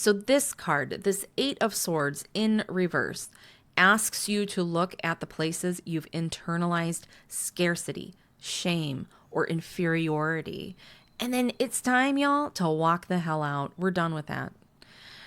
So this card, this Eight of Swords in reverse, asks you to look at the places you've internalized scarcity, shame, or inferiority. And then it's time, y'all, to walk the hell out. We're done with that.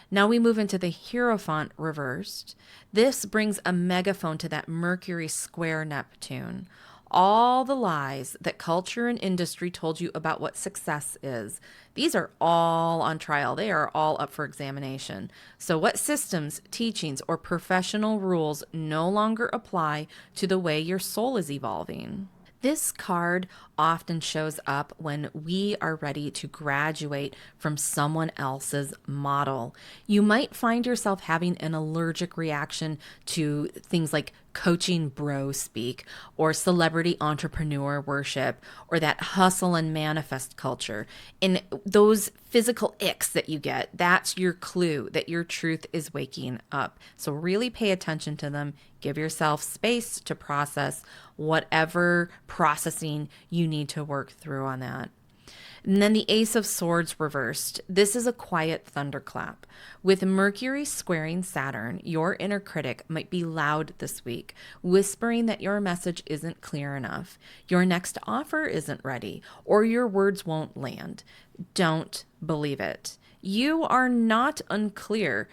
Now we move into the Hierophant reversed. This brings a megaphone to that Mercury square Neptune. All the lies that culture and industry told you about what success is, these are all on trial. They are all up for examination. So what systems, teachings, or professional rules no longer apply to the way your soul is evolving? This card often shows up when we are ready to graduate from someone else's model. You might find yourself having an allergic reaction to things like coaching bro speak or celebrity entrepreneur worship or that hustle and manifest culture. And those physical icks that you get, that's your clue that your truth is waking up. So really pay attention to them. Give yourself space to process whatever processing you need to work through on that. And then the Ace of Swords reversed. This is a quiet thunderclap. With Mercury squaring Saturn, your inner critic might be loud this week, whispering that your message isn't clear enough, your next offer isn't ready, or your words won't land. Don't believe it. You are not unclear.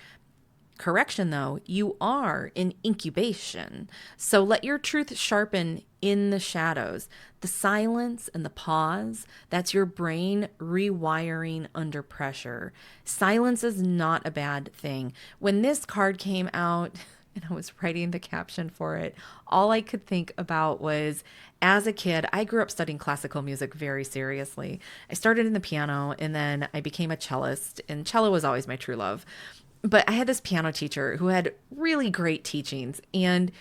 Correction, though, you are in incubation. So let your truth sharpen in the shadows. The silence and the pause, that's your brain rewiring under pressure. Silence is not a bad thing. When this card came out, and I was writing the caption for it, all I could think about was, as a kid, I grew up studying classical music very seriously. I started in the piano, and then I became a cellist, and cello was always my true love. But I had this piano teacher who had really great teachings. And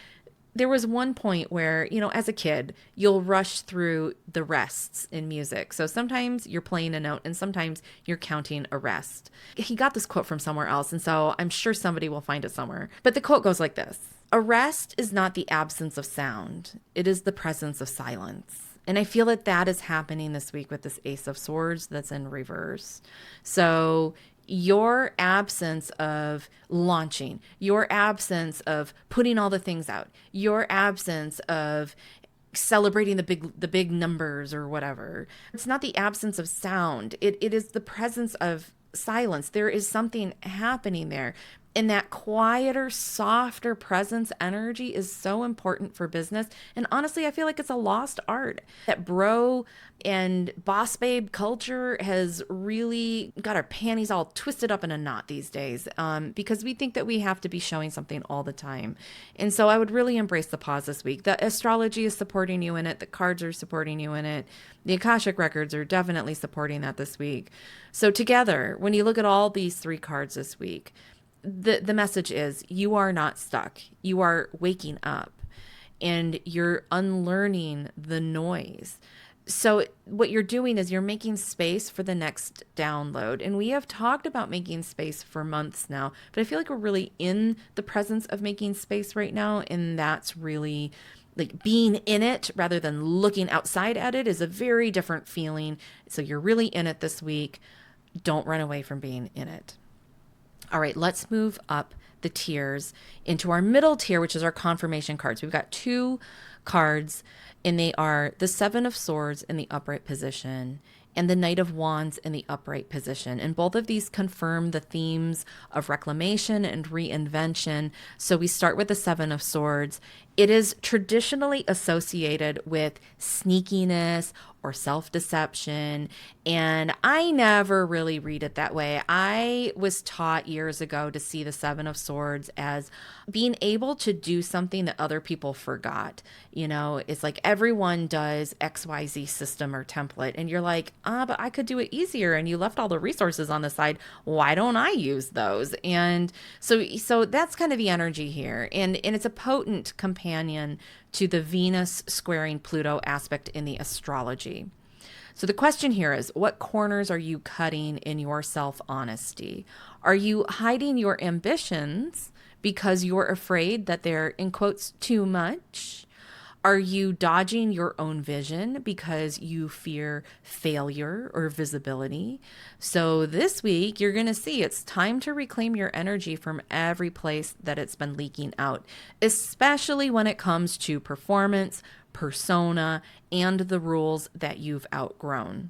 there was one point where, as a kid, you'll rush through the rests in music. So sometimes you're playing a note and sometimes you're counting a rest. He got this quote from somewhere else, and so I'm sure somebody will find it somewhere. But the quote goes like this: "A rest is not the absence of sound. It is the presence of silence." And I feel that that is happening this week with this Ace of Swords that's in reverse. So your absence of launching, your absence of putting all the things out, your absence of celebrating the big numbers or whatever. It's not the absence of sound. It is the presence of silence. There is something happening there. And that quieter, softer presence energy is so important for business. And honestly, I feel like it's a lost art. That bro and boss babe culture has really got our panties all twisted up in a knot these days, because we think that we have to be showing something all the time. And so I would really embrace the pause this week. The astrology is supporting you in it. The cards are supporting you in it. The Akashic records are definitely supporting that this week. So together, when you look at all these three cards this week, the message is you are not stuck. You are waking up and you're unlearning the noise. So what you're doing is you're making space for the next download. And we have talked about making space for months now, but I feel like we're really in the presence of making space right now. And that's really like being in it rather than looking outside at it is a very different feeling. So you're really in it this week. Don't run away from being in it. All right, let's move up the tiers into our middle tier, which is our confirmation cards. We've got two cards, and they are the Seven of Swords in the upright position and the Knight of Wands in the upright position. And both of these confirm the themes of reclamation and reinvention. So we start with the Seven of Swords. It is traditionally associated with sneakiness or self-deception, and I never really read it that way. I was taught years ago to see the Seven of Swords as being able to do something that other people forgot. It's like everyone does XYZ system or template, and you're like, but I could do it easier, and you left all the resources on the side. Why don't I use those? And so that's kind of the energy here, and it's a potent companion to the Venus squaring Pluto aspect in the astrology. So the question here is, what corners are you cutting in your self-honesty? Are you hiding your ambitions because you're afraid that they're, in quotes, too much? Are you dodging your own vision because you fear failure or visibility? So, this week, you're going to see it's time to reclaim your energy from every place that it's been leaking out, especially when it comes to performance, persona, and the rules that you've outgrown.